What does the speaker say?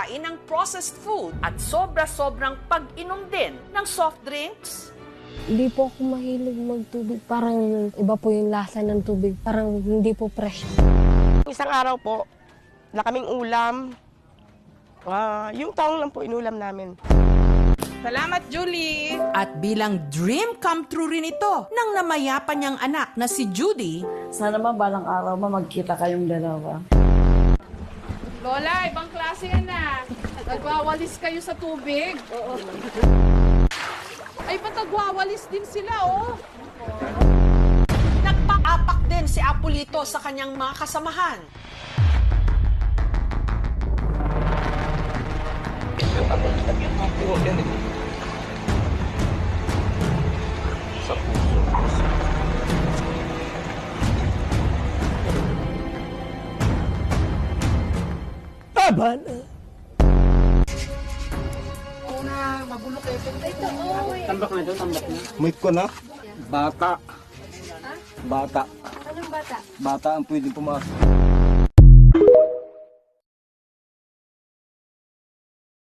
pagkain ng processed food at sobra-sobrang pag-inom din ng soft drinks? Hindi po ako mahilig magtubig. Parang iba po yung lasa ng tubig. Parang hindi po fresh. Isang araw po, na kaming ulam, yung taong lang po inulam namin. Salamat, Julie! At bilang dream come true rin ito ng namayapan niyang anak na si Judy, Sana ba balang araw magkita kayong dalawa? Lola, ibang klase yan na. Nagwawalis kayo sa tubig. Oo. Ay, ba't nagwawalis din sila, oh? nagpaapak din si Apolito sa kanyang mga kasamahan. Taba na. Tambak na ito, tambak na. Wait ko na. Bata. Bata. Anong bata? Bata ang pwedeng pumasok.